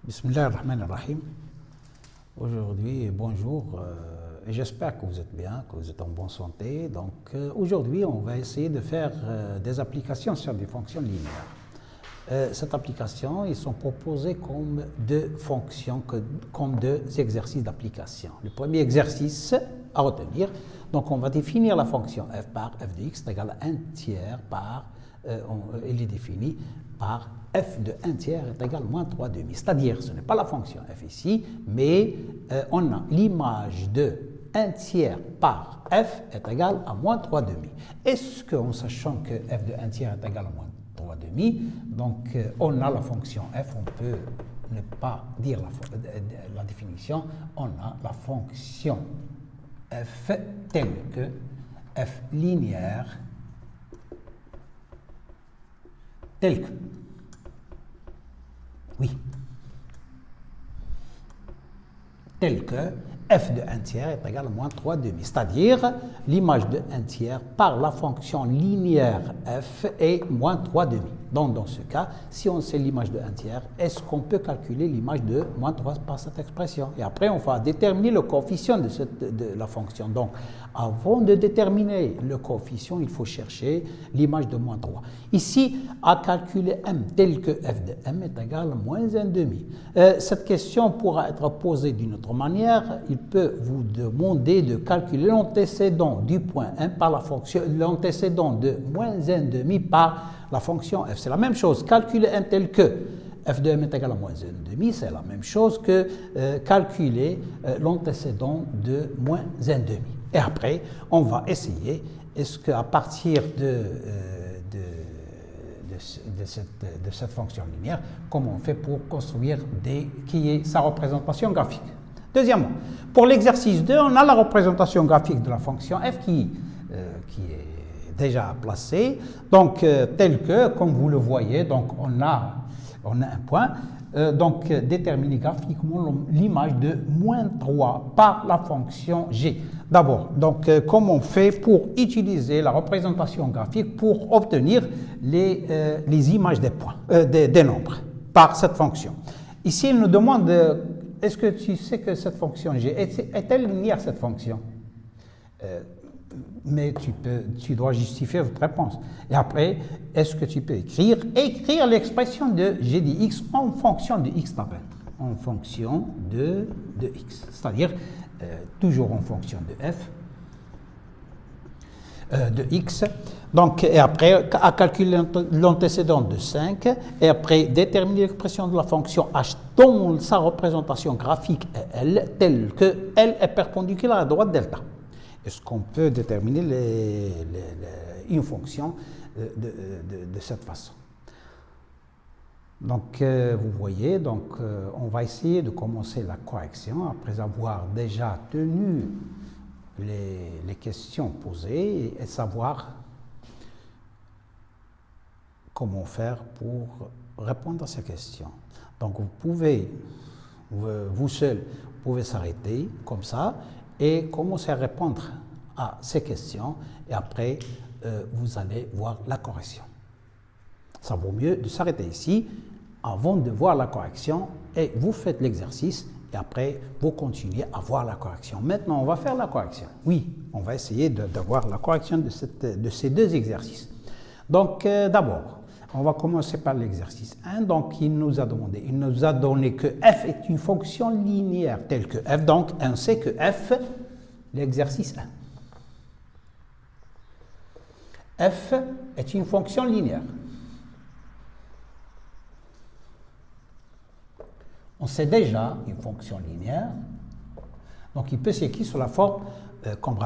Bismillah ar-Rahman ar-Rahim. Aujourd'hui, bonjour, et j'espère que vous êtes bien, que vous êtes en bonne santé. Donc aujourd'hui, on va essayer de faire des applications sur des fonctions linéaires. Cette application, ils sont proposés comme deux fonctions, comme deux exercices d'application. Le premier exercice à retenir, donc on va définir la fonction f par f de x est égal à 1 tiers par, il est défini par f de 1 tiers est égal à moins 3 demi. C'est-à-dire, ce n'est pas la fonction f ici, mais on a l'image de 1 tiers par f est égal à moins 3 demi. Est-ce qu'en sachant que f de 1 tiers est égal à moins 3 demi, donc on a la fonction f, on peut ne pas dire la définition, on a la fonction f telle que f linéaire telle que, oui, tel que f de 1 tiers est égal à moins 3 demi, c'est-à-dire l'image de 1 tiers par la fonction linéaire f est moins 3 demi. Donc dans ce cas, si on sait l'image de 1 tiers, est-ce qu'on peut calculer l'image de moins 3 par cette expression? Et après, on va déterminer le coefficient de la fonction. Donc, avant de déterminer le coefficient, il faut chercher l'image de moins 3. Ici, à calculer m tel que f de m est égal à moins 1 demi. Cette question pourra être posée d'une autre manière. Il peut vous demander de calculer l'antécédent du point m par la fonction, l'antécédent de moins 1 demi par la fonction f. C'est la même chose. Calculer m tel que f de m est égal à moins 1 demi, c'est la même chose que calculer l'antécédent de moins 1 demi. Et après, on va essayer, est-ce qu'à partir de cette fonction linéaire, comment on fait pour construire qui est sa représentation graphique. Deuxièmement, pour l'exercice 2, on a la représentation graphique de la fonction f qui est déjà placée, donc tel que, comme vous le voyez, donc on a un point, donc déterminer graphiquement l'image de moins 3 par la fonction g. D'abord, donc comment on fait pour utiliser la représentation graphique pour obtenir les images des points, des nombres par cette fonction. Ici, il nous demande, est-ce que tu sais que cette fonction g, est-elle linéaire cette fonction? Mais tu dois justifier votre réponse. Et après, est-ce que tu peux écrire l'expression de g de x en fonction de x d'abord, en fonction de x, c'est-à-dire toujours en fonction de f, de x. Donc, et après, à calculer l'antécédent de 5, et après déterminer l'expression de la fonction h dont sa représentation graphique est L, telle que L est perpendiculaire à droite delta. Est-ce qu'on peut déterminer une fonction de cette façon? Donc, vous voyez, donc, on va essayer de commencer la correction après avoir déjà tenu les questions posées et savoir comment faire pour répondre à ces questions. Donc, vous pouvez, vous seul, vous pouvez s'arrêter comme ça et commencer à répondre à ces questions et après vous allez voir la correction. Ça vaut mieux de s'arrêter ici avant de voir la correction et vous faites l'exercice et après vous continuez à voir la correction. Maintenant, on va faire la correction. Oui, on va essayer d'avoir la correction de ces deux exercices. Donc d'abord, on va commencer par l'exercice 1. Donc, il nous a donné que f est une fonction linéaire telle que f. Donc, on sait que f, l'exercice 1. F est une fonction linéaire. On sait déjà une fonction linéaire. Donc, il peut s'écrire sous la forme, comme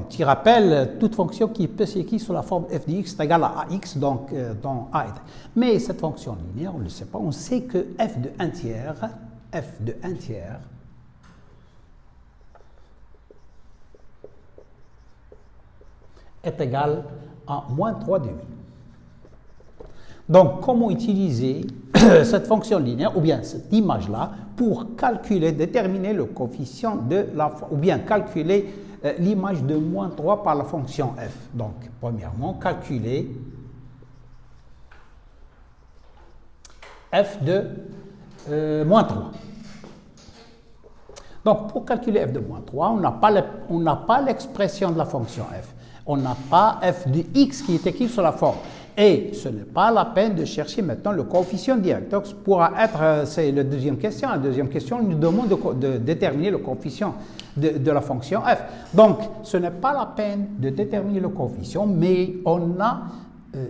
tu rappelles, toute fonction qui peut s'écrire sous la forme f de x est égale à ax, donc dans a. Mais cette fonction linéaire, on ne le sait pas. On sait que f de 1 tiers est égal à moins 3 demi. Donc, comment utiliser cette fonction linéaire, ou bien cette image-là, pour calculer, déterminer le coefficient de la, ou bien calculer l'image de moins 3 par la fonction f. Donc, premièrement, calculer f de moins 3. Donc, pour calculer f de moins 3, on n'a pas l'expression de la fonction f. On n'a pas f de x qui est écrit sur la forme. Et ce n'est pas la peine de chercher maintenant le coefficient direct. Donc, pourra être, c'est la deuxième question. La deuxième question nous demande de déterminer le coefficient de la fonction f. Donc, ce n'est pas la peine de déterminer le coefficient, mais on a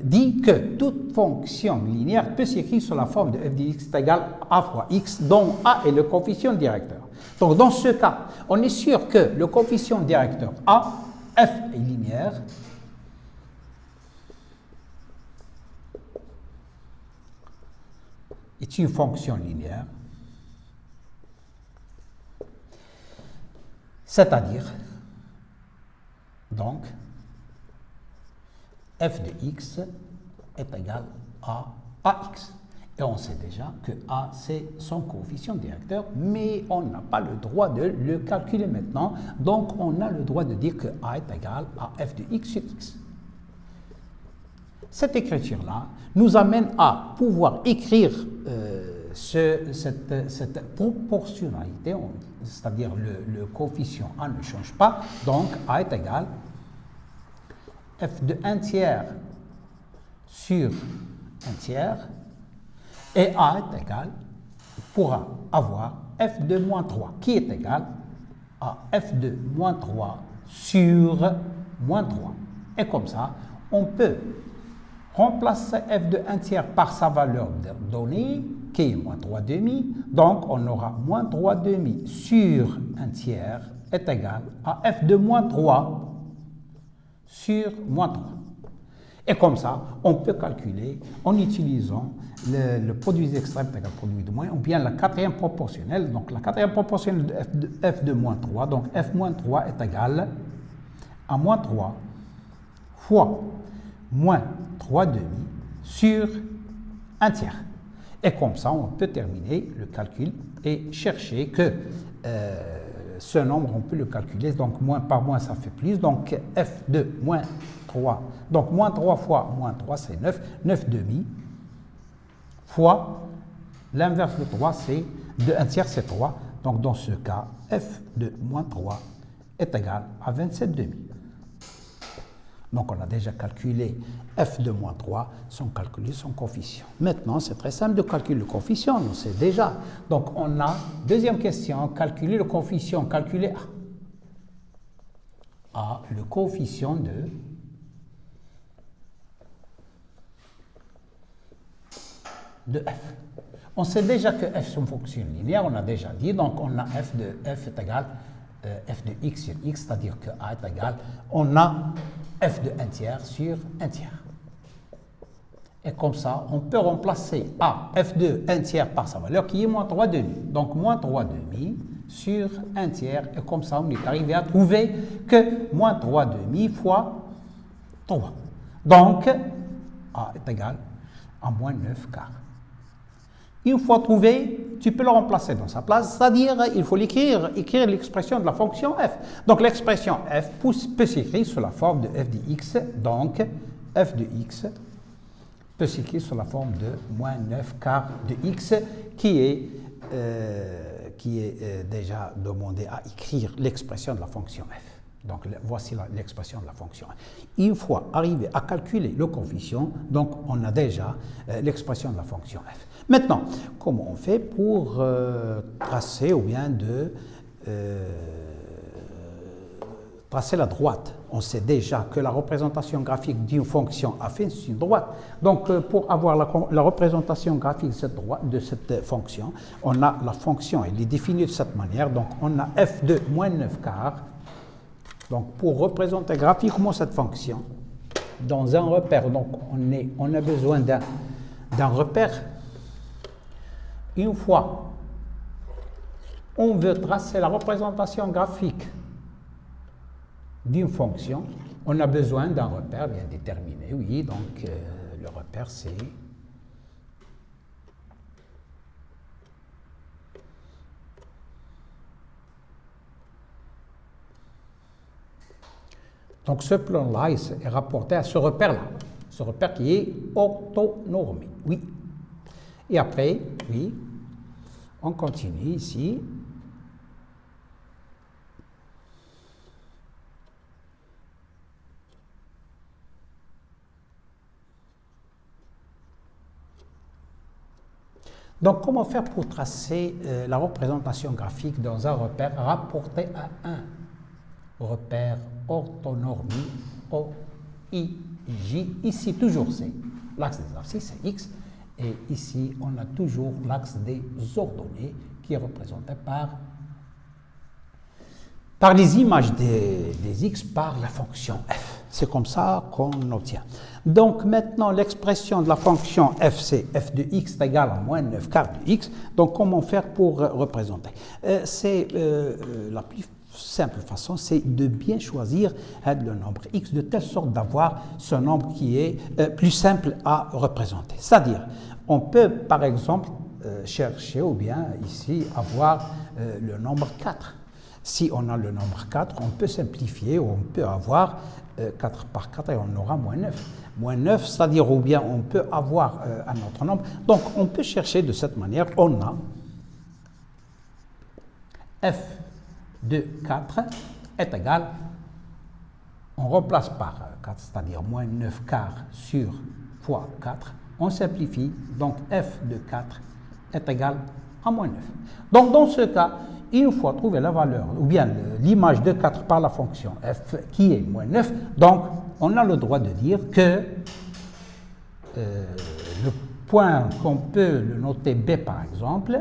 dit que toute fonction linéaire peut s'écrire sur la forme de f de x est égal à a fois x, dont a est le coefficient directeur. Donc, dans ce cas, on est sûr que le coefficient directeur a, f est linéaire, est une fonction linéaire, c'est-à-dire, donc, f de x est égal à ax. Et on sait déjà que a, c'est son coefficient directeur, mais on n'a pas le droit de le calculer maintenant. Donc, on a le droit de dire que a est égal à f de x sur x. Cette écriture-là nous amène à pouvoir écrire cette proportionnalité, c'est-à-dire le coefficient a ne change pas, donc a est égal f de 1 tiers sur 1 tiers, et a est égal, pourra avoir f de moins 3, qui est égal à f de moins 3 sur moins 3. Et comme ça, on peut remplacer f de 1 tiers par sa valeur donnée, qui est moins 3 demi. Donc, on aura moins 3 demi sur 1 tiers est égal à f de moins 3 sur moins 3. Et comme ça, on peut calculer en utilisant le produit extrême est égal au produit de moins, ou bien la quatrième proportionnelle. Donc, la quatrième proportionnelle de f de moins 3. Donc, f moins 3 est égal à moins 3 fois moins 3 demi sur 1 tiers. Et comme ça, on peut terminer le calcul et chercher que ce nombre, on peut le calculer. Donc, moins par moins, ça fait plus. Donc, f de moins 3. Donc, moins 3 fois moins 3, c'est 9. 9 demi fois l'inverse de 3, c'est de 1 tiers, c'est 3. Donc, dans ce cas, f de moins 3 est égal à 27 demi. Donc, on a déjà calculé f de moins 3, sans calculer son coefficient. Maintenant, c'est très simple de calculer le coefficient, on sait déjà. Donc, on a, deuxième question, calculer le coefficient, calculer a. A, le coefficient de f. On sait déjà que f est une fonction linéaire, on a déjà dit, donc on a f est égal f de x sur x, c'est-à-dire que a est égal, on a f de 1 tiers sur 1 tiers. Et comme ça, on peut remplacer a, f de 1 tiers par sa valeur qui est moins 3 demi. Donc, moins 3 demi sur 1 tiers. Et comme ça, on est arrivé à trouver que moins 3 demi fois 3. Donc, a est égal à moins 9 quarts. Une fois trouvé, tu peux le remplacer dans sa place, c'est-à-dire il faut écrire l'expression de la fonction f. Donc l'expression f peut s'écrire sous la forme de f de x, donc f de x peut s'écrire sous la forme de moins 9 quarts de x, qui est déjà demandé à écrire l'expression de la fonction f. Donc, voici l'expression de la fonction. Une fois arrivé à calculer le coefficient, donc on a déjà l'expression de la fonction f. Maintenant, comment on fait pour tracer ou bien tracer la droite? On sait déjà que la représentation graphique d'une fonction f est une droite. Donc, pour avoir la représentation graphique de cette fonction, on a la fonction, elle est définie de cette manière. Donc, on a f de moins 9 quarts. Donc, pour représenter graphiquement cette fonction, dans un repère, donc on a besoin d'un repère. Une fois on veut tracer la représentation graphique d'une fonction, on a besoin d'un repère bien déterminé. Oui, donc le repère c'est donc ce plan-là est rapporté à ce repère-là, ce repère qui est orthonormé. Oui. Et après, oui, On continue ici. Donc, comment faire pour tracer la représentation graphique dans un repère rapporté à un repère orthonormé OIJ? Ici, toujours c'est l'axe des abscisses, c'est X, et ici, on a toujours l'axe des ordonnées qui est représenté par les images des X par la fonction f. C'est comme ça qu'on obtient. Donc maintenant, l'expression de la fonction f, c'est f de x est égal à moins 9 quarts de x. Donc comment faire pour représenter? La plus simple façon, c'est de bien choisir le nombre x de telle sorte d'avoir ce nombre qui est plus simple à représenter. C'est-à-dire, on peut par exemple chercher ou bien ici avoir le nombre 4. Si on a le nombre 4, on peut simplifier, on peut avoir 4 par 4 et on aura moins 9. Moins 9, c'est-à-dire ou bien on peut avoir un autre nombre. Donc on peut chercher de cette manière, on a f de 4 est égal, on remplace par 4, c'est-à-dire moins 9 quarts sur fois 4, on simplifie, donc f de 4 est égal à moins 9. Donc dans ce cas, une fois trouvé la valeur, ou bien l'image de 4 par la fonction f qui est moins 9, donc on a le droit de dire que le point qu'on peut le noter B par exemple,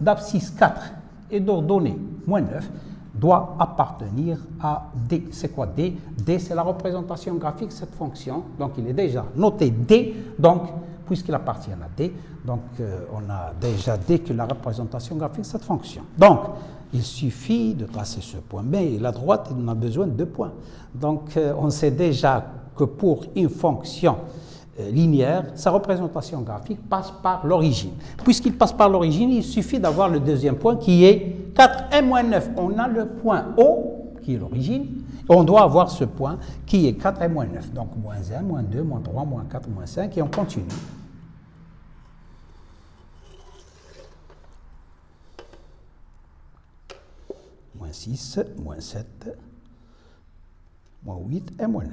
d'abscisse 4 et d'ordonnée moins 9, doit appartenir à D. C'est quoi D? D, c'est la représentation graphique de cette fonction, donc il est déjà noté D, donc puisqu'il appartient à D, donc on a déjà D que la représentation graphique de cette fonction. Donc, il suffit de tracer ce point B, et la droite, on a besoin de 2 points. Donc, on sait déjà que pour une fonction linéaire, sa représentation graphique passe par l'origine. Puisqu'il passe par l'origine, il suffit d'avoir le deuxième point qui est 4 et moins 9. On a le point O, qui est l'origine, on doit avoir ce point qui est 4 et moins 9. Donc, moins 1, moins 2, moins 3, moins 4, moins 5, et on continue. Moins 6, moins 7, moins 8 et moins 9.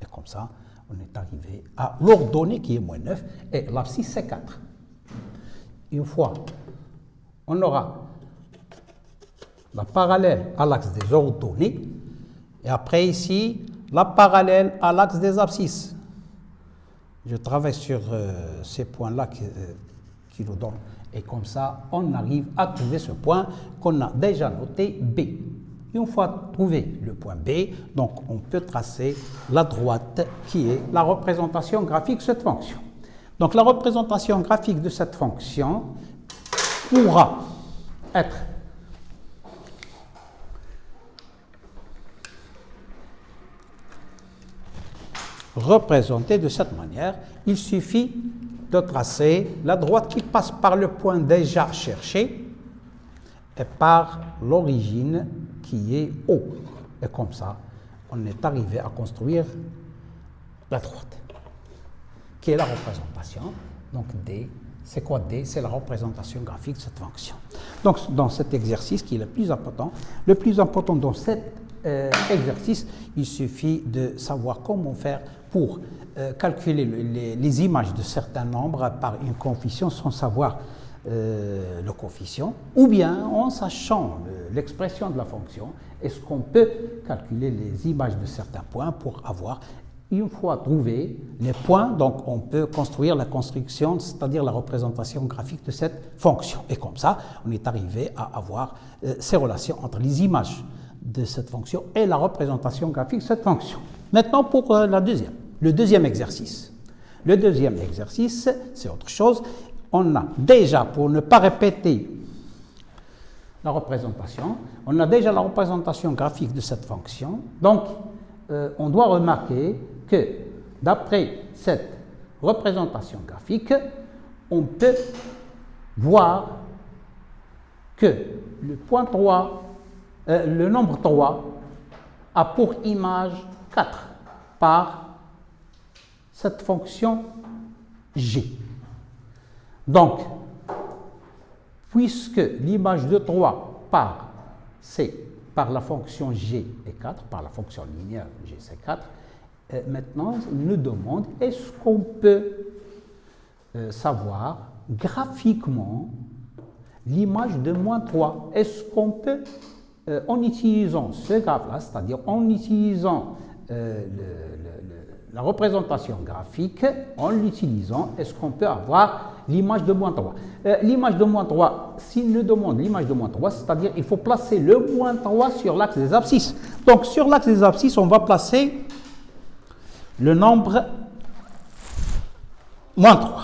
Et comme ça, on est arrivé à l'ordonnée qui est moins 9 et l'abscisse c'est 4. Une fois, on aura la parallèle à l'axe des ordonnées et après ici, la parallèle à l'axe des abscisses. Je travaille sur ces points-là qui nous donnent. Et comme ça, on arrive à trouver ce point qu'on a déjà noté B. Une fois trouvé le point B, donc on peut tracer la droite qui est la représentation graphique de cette fonction. Donc la représentation graphique de cette fonction pourra être représentée de cette manière. Il suffit de tracer la droite qui passe par le point déjà cherché et par l'origine qui est O. Et comme ça, on est arrivé à construire la droite, qui est la représentation. Donc D, c'est quoi D? C'est la représentation graphique de cette fonction. Donc dans cet exercice qui est le plus important dans cet exercice, il suffit de savoir comment faire pour calculer les images de certains nombres par une coefficient sans savoir le coefficient, ou bien en sachant l'expression de la fonction, est-ce qu'on peut calculer les images de certains points pour avoir, une fois trouvé les points, donc on peut construire la construction, c'est-à-dire la représentation graphique de cette fonction. Et comme ça, on est arrivé à avoir ces relations entre les images de cette fonction et la représentation graphique de cette fonction. Maintenant, pour le deuxième exercice. Le deuxième exercice, c'est autre chose. On a déjà, pour ne pas répéter la représentation, on a déjà la représentation graphique de cette fonction. Donc, on doit remarquer que d'après cette représentation graphique, on peut voir que le point 3, le nombre 3 a pour image 4 par cette fonction G. Donc, puisque l'image de 3 c'est par la fonction g est 4, par la fonction linéaire g c'est 4, maintenant il nous demande est-ce qu'on peut savoir graphiquement l'image de moins 3. Est-ce qu'on peut, en utilisant ce graphe-là, c'est-à-dire en utilisant la représentation graphique, en l'utilisant, est-ce qu'on peut avoir l'image de moins 3? L'image de moins 3, s'il nous demande l'image de moins 3, c'est-à-dire il faut placer le moins 3 sur l'axe des abscisses. Donc sur l'axe des abscisses, on va placer le nombre moins 3.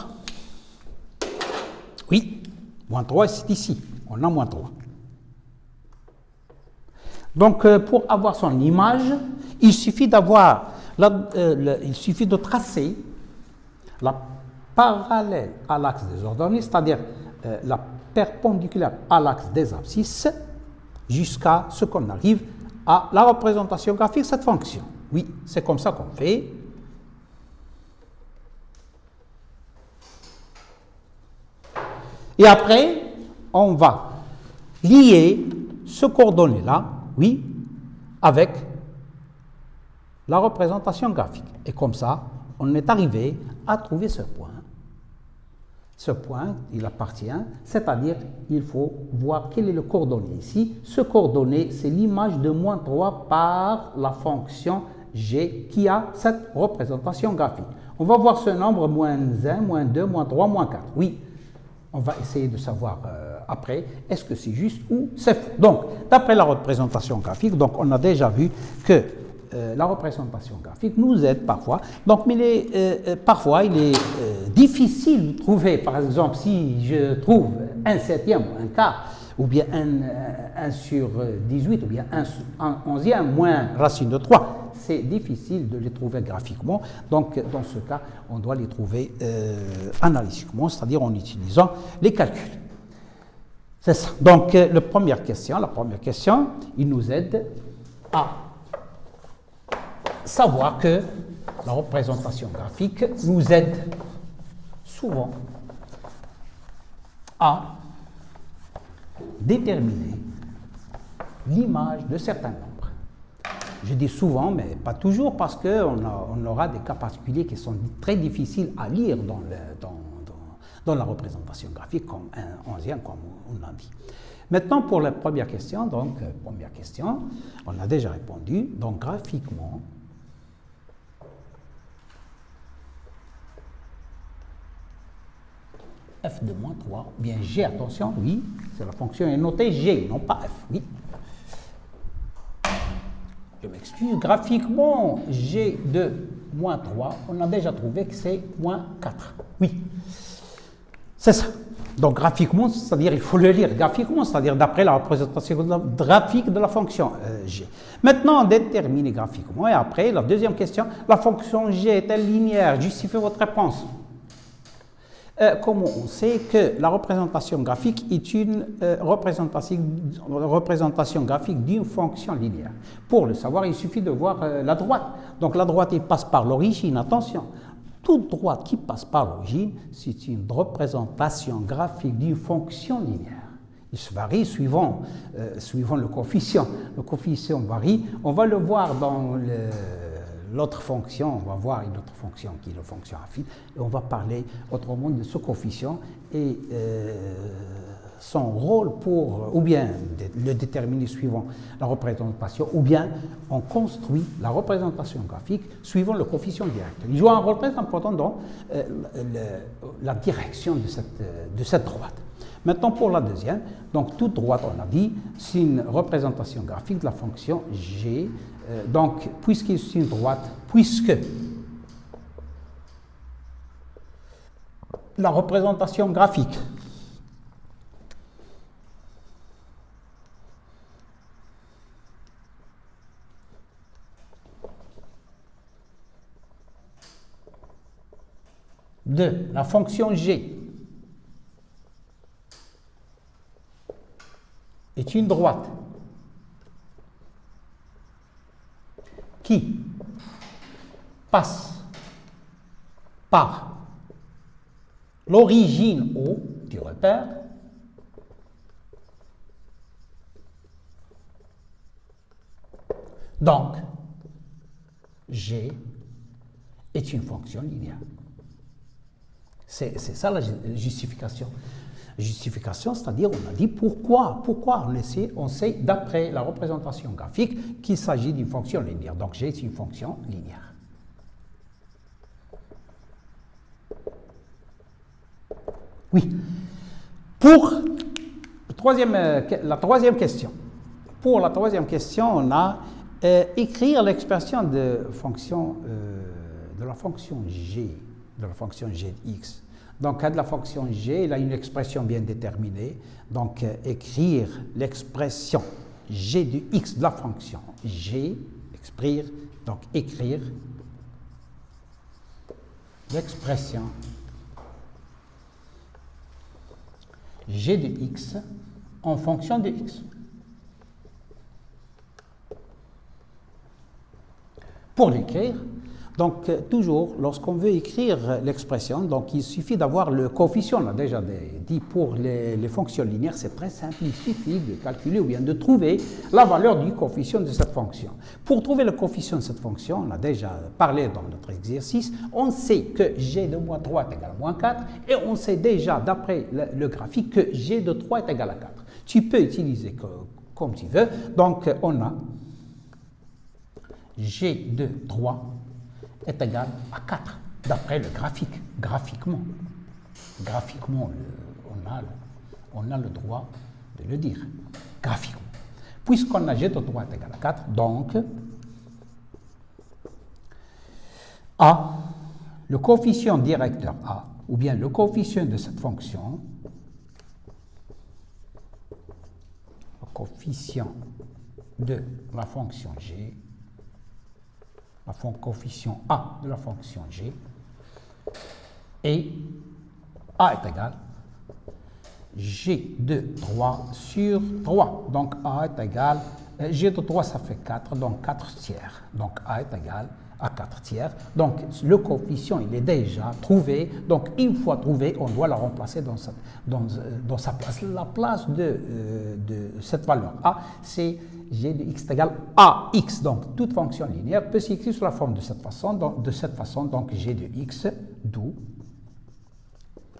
Oui, moins 3, c'est ici. On a moins 3. Donc, pour avoir son image, il suffit il suffit de tracer la parallèle à l'axe des ordonnées, c'est-à-dire la perpendiculaire à l'axe des abscisses, jusqu'à ce qu'on arrive à la représentation graphique de cette fonction. Oui, c'est comme ça qu'on fait. Et après, on va lier ce coordonné-là, oui, avec la représentation graphique. Et comme ça, on est arrivé à trouver ce point. Ce point, il appartient, c'est-à-dire, il faut voir quel est le coordonné ici. Ce coordonné, c'est l'image de moins 3 par la fonction g qui a cette représentation graphique. On va voir ce nombre moins 1, moins 2, moins 3, moins 4. Oui. On va essayer de savoir après, est-ce que c'est juste ou c'est faux. Donc, d'après la représentation graphique, donc on a déjà vu que la représentation graphique nous aide parfois. Donc, mais parfois, il est difficile de trouver, par exemple, si je trouve 1/7 ou 1/4, ou bien 1 sur 18, ou bien 1 onzième moins racine de 3. C'est difficile de les trouver graphiquement. Donc, dans ce cas, on doit les trouver analytiquement, c'est-à-dire en utilisant les calculs. C'est ça. Donc, la première question, il nous aide à savoir que la représentation graphique nous aide souvent à déterminer l'image de certains nombres. Je dis souvent, mais pas toujours, parce qu'on aura des cas particuliers qui sont très difficiles à lire dans la représentation graphique, comme un onzième, comme on a dit. Maintenant, pour la première question, on a déjà répondu. Donc, graphiquement, f de moins 3, ou bien g, attention, oui, c'est la fonction est notée g, non pas f, oui. Je m'excuse, graphiquement, g de moins 3, on a déjà trouvé que c'est moins 4, oui. C'est ça. Donc, graphiquement, c'est-à-dire, il faut le lire graphiquement, c'est-à-dire d'après la représentation graphique de la fonction g. Maintenant, déterminer graphiquement, et après, la deuxième question, la fonction g est-elle linéaire? Justifiez votre réponse. Comment on sait que la représentation graphique est une représentation graphique d'une fonction linéaire? Pour le savoir, il suffit de voir la droite. Donc la droite, elle passe par l'origine, attention. Toute droite qui passe par l'origine, c'est une représentation graphique d'une fonction linéaire. Il se varie suivant le coefficient. Le coefficient varie, on va le voir dans l'autre fonction, on va voir une autre fonction qui est la fonction affine, et on va parler autrement de ce coefficient et son rôle pour, ou bien le déterminer suivant la représentation, ou bien on construit la représentation graphique suivant le coefficient direct. Il joue un rôle très important dans la direction de cette droite. Maintenant, pour la deuxième, donc toute droite, on a dit, c'est une représentation graphique de la fonction g. Donc, puisque c'est une droite, puisque la représentation graphique de la fonction g est une droite qui passe par l'origine O du repère Donc, G est une fonction linéaire. C'est ça la justification. Justification, c'est-à-dire on a dit pourquoi on sait d'après la représentation graphique qu'il s'agit d'une fonction linéaire. Donc G est une fonction linéaire. Oui. Pour la troisième question. Pour la troisième question, on a écrire l'expression de la fonction G, de la fonction G de x. Donc, cas de la fonction G, il a une expression bien déterminée. Donc, écrire l'expression G de x de la fonction G, écrire l'expression G de x en fonction de x. Pour l'écrire, donc toujours, lorsqu'on veut écrire l'expression, donc il suffit d'avoir le coefficient, on l'a déjà dit pour les fonctions linéaires, c'est très simple, il suffit de calculer ou bien de trouver la valeur du coefficient de cette fonction. Pour trouver le coefficient de cette fonction, on a déjà parlé dans notre exercice, on sait que g de moins 3 est égal à moins 4, et on sait déjà, d'après le graphique, que g de 3 est égal à 4. Tu peux utiliser comme tu veux, donc on a g de 3 est égal à 4, d'après le graphique, graphiquement. Graphiquement, on a le droit de le dire, graphiquement. Puisqu'on a g de 3 est égal à 4, donc, A, le coefficient directeur A, ou bien le coefficient de cette fonction, le coefficient de la fonction G, coefficient A de la fonction G, et A est égal G de 3 sur 3. Donc A est égal, G de 3 ça fait 4, donc 4 tiers. Donc A est égal à 4 tiers. Donc le coefficient il est déjà trouvé. Donc une fois trouvé, on doit la remplacer dans sa place. La place de cette valeur A, c'est g de x est égal à x. Donc toute fonction linéaire peut s'écrire sous la forme de cette façon. Donc g de x, d'où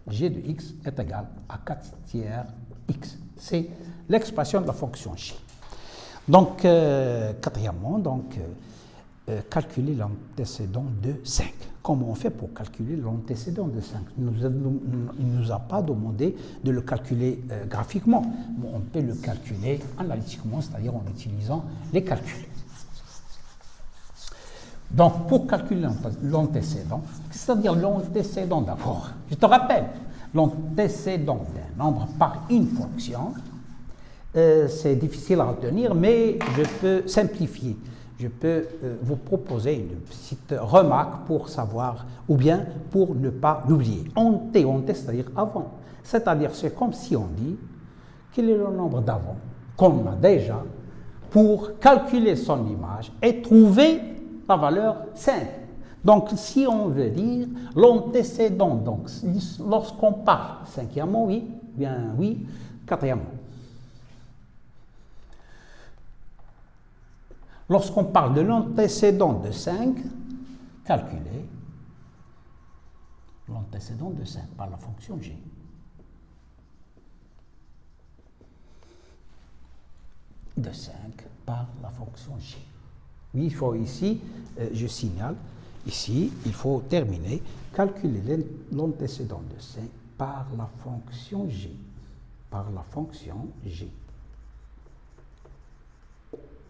g de x est égal à 4 tiers x. C'est l'expression de la fonction g. Donc, quatrièmement, calculer l'antécédent de 5. Comment on fait pour calculer l'antécédent de 5? Il ne nous a pas demandé de le calculer graphiquement. On peut le calculer analytiquement, c'est-à-dire en utilisant les calculs. Donc, pour calculer l'antécédent, c'est-à-dire l'antécédent d'abord, je te rappelle, l'antécédent d'un nombre par une fonction, c'est difficile à retenir, mais je peux simplifier. Je peux vous proposer une petite remarque pour savoir, ou bien pour ne pas l'oublier. Anté, c'est-à-dire avant. C'est-à-dire, c'est comme si on dit, quel est le nombre d'avant qu'on a déjà pour calculer son image et trouver la valeur 5. Donc, si on veut dire l'antécédent, donc lorsqu'on parle, cinquièmement, oui, bien oui, quatrièmement. Lorsqu'on parle de l'antécédent de 5, calculez l'antécédent de 5 par la fonction g. De 5 par la fonction g. Oui, il faut ici, je signale, ici, il faut terminer, calculer l'antécédent de 5 par la fonction g. Par la fonction g.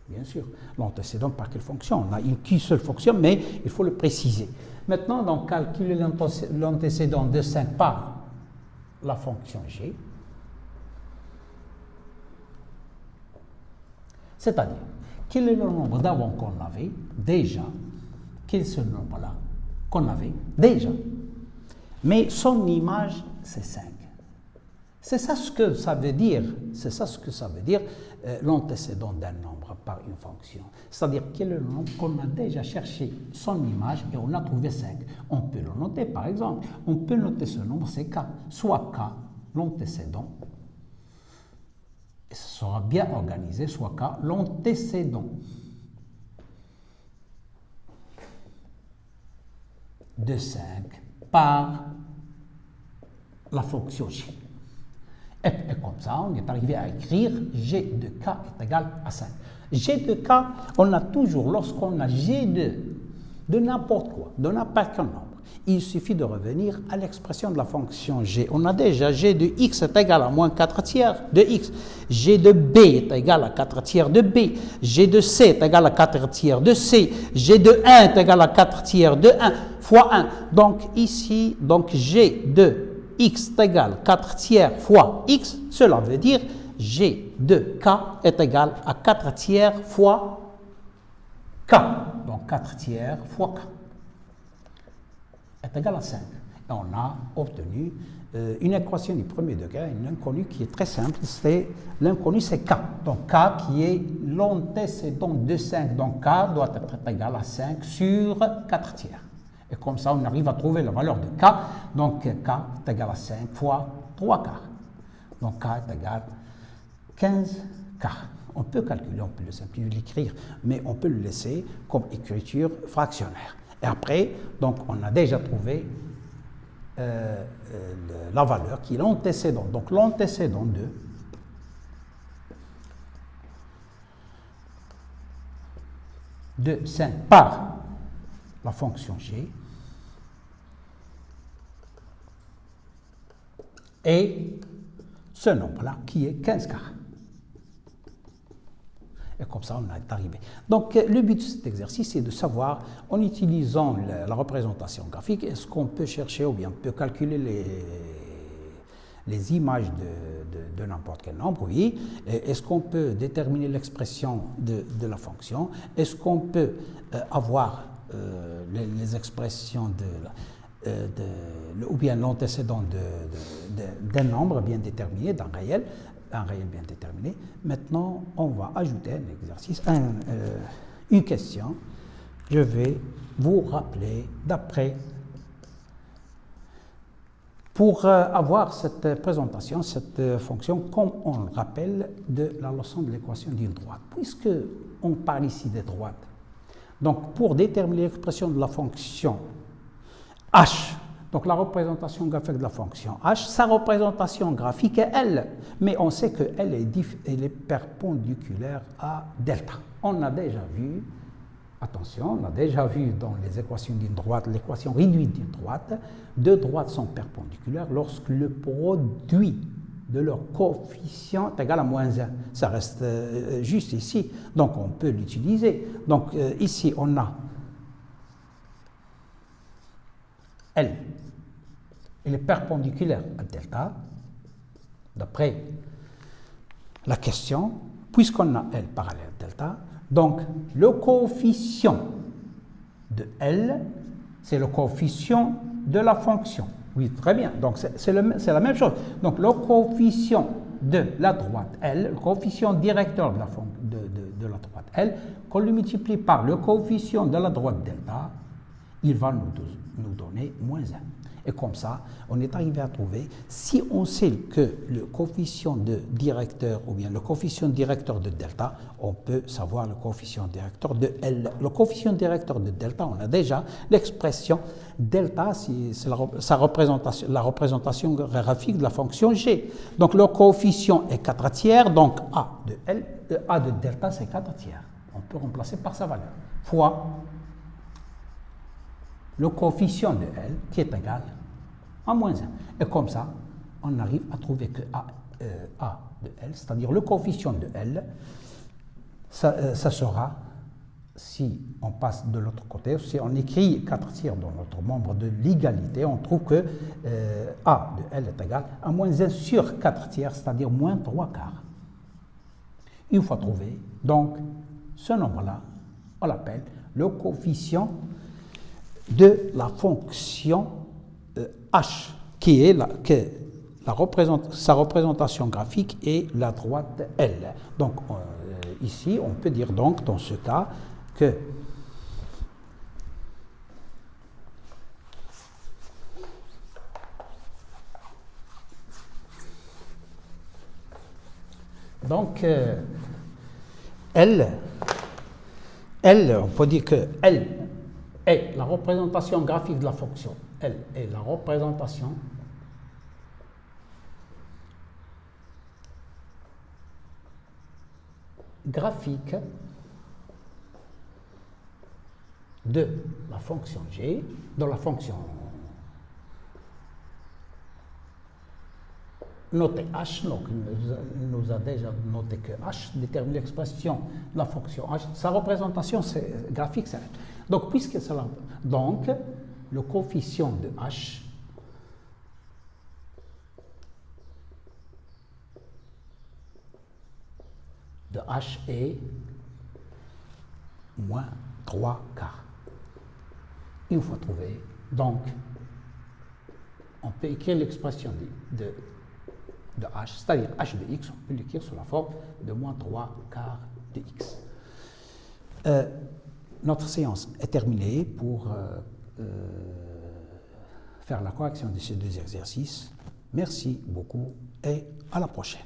Bien sûr, l'antécédent par quelle fonction? On n'a qu'une seule fonction, mais il faut le préciser. Maintenant, donc, calculer l'antécédent de 5 par la fonction g. C'est-à-dire, quel est le nombre d'avant qu'on avait déjà? Quel est ce nombre-là qu'on avait déjà? Mais son image, c'est 5. C'est ça ce que ça veut dire. C'est ça ce que ça veut dire l'antécédent d'un nombre par une fonction. C'est-à-dire quel est le nombre qu'on a déjà cherché son image et on a trouvé 5. On peut le noter par exemple. On peut noter ce nombre, c'est K. Soit K, l'antécédent, et ce sera bien organisé, soit K, l'antécédent de 5 par la fonction g. Et comme ça, on est arrivé à écrire g de k est égal à 5. G de k, on a toujours, lorsqu'on a g de n'importe quoi, de n'importe quel nombre, il suffit de revenir à l'expression de la fonction g. On a déjà g de x est égal à moins 4 tiers de x. G de b est égal à 4 tiers de b. G de c est égal à 4 tiers de c. G de 1 est égal à 4 tiers de 1 fois 1. Donc ici, g de x est égal à 4 tiers fois x. Cela veut dire g de k est égal à 4 tiers fois k. Donc 4 tiers fois k est égal à 5. Et on a obtenu une équation du premier degré, une inconnue qui est très simple. L'inconnu, c'est k. Donc k qui est l'antécédent de 5. Donc k doit être égal à 5 sur 4 tiers. Et comme ça, on arrive à trouver la valeur de k. Donc k est égal à 5 fois 3 quarts. Donc k est égal à 15 quarts. On peut calculer, on peut le simplifier, l'écrire, mais on peut le laisser comme écriture fractionnaire. Et après, donc, on a déjà trouvé la valeur qui est l'antécédent. Donc, l'antécédent de 5 par la fonction g et ce nombre-là qui est 15 quarts. Et comme ça, on est arrivé. Donc, le but de cet exercice est de savoir, en utilisant la représentation graphique, est-ce qu'on peut chercher ou bien on peut calculer les images de n'importe quel nombre, oui. Est-ce qu'on peut déterminer l'expression de la fonction? Est-ce qu'on peut avoir les expressions ou bien l'antécédent d'un nombre bien déterminé, d'un réel bien déterminé. Maintenant, on va ajouter un exercice, une question. Je vais vous rappeler d'après, pour avoir cette présentation, cette fonction, comme on le rappelle de la leçon de l'équation d'une droite. Puisque on parle ici des droites, donc pour déterminer l'expression de la fonction h, donc la représentation graphique de la fonction h, sa représentation graphique est L, mais on sait qu'elle est perpendiculaire à delta. On a déjà vu, attention, on a déjà vu dans les équations d'une droite, l'équation réduite d'une droite, deux droites sont perpendiculaires lorsque le produit de leur coefficient est égal à moins 1. Ça reste juste ici, donc on peut l'utiliser. Donc ici, on a L. Il est perpendiculaire à delta, d'après la question, puisqu'on a L parallèle à delta. Donc, le coefficient de L, c'est le coefficient de la fonction. Oui, très bien. Donc, c'est la même chose. Donc, le coefficient de la droite L, le coefficient directeur de la droite L, qu'on le multiplie par le coefficient de la droite delta, il va nous donner moins 1. Et comme ça, on est arrivé à trouver, si on sait que le coefficient de directeur ou bien le coefficient directeur de delta, on peut savoir le coefficient directeur de L. Le coefficient directeur de delta, on a déjà l'expression delta, c'est la représentation graphique de la fonction g. Donc le coefficient est 4 tiers, donc A de delta c'est 4 tiers. On peut remplacer par sa valeur, fois le coefficient de L qui est égal à moins 1. Et comme ça, on arrive à trouver que A de L, c'est-à-dire le coefficient de L, ça sera, si on passe de l'autre côté, si on écrit 4 tiers dans notre membre de l'égalité, on trouve que A de L est égal à moins 1 sur 4 tiers, c'est-à-dire moins 3 quarts. Une fois trouvé, donc, ce nombre-là, on l'appelle le coefficient de la fonction h, qui est sa représentation graphique est la droite L. Donc, ici, on peut dire donc, dans ce cas, que donc, L, on peut dire que L est la représentation graphique de la fonction. Elle est la représentation graphique de la fonction g, de la fonction notée h, donc il nous a déjà noté que h détermine l'expression de la fonction h. Sa représentation graphique, c'est donc puisque cela, donc le coefficient de h est moins 3 quarts. Une fois trouvé, donc on peut écrire l'expression de h, c'est-à-dire h de x, on peut l'écrire sous la forme de moins 3 quarts de x. Notre séance est terminée. Pour faire la correction de ces deux exercices. Merci beaucoup et à la prochaine.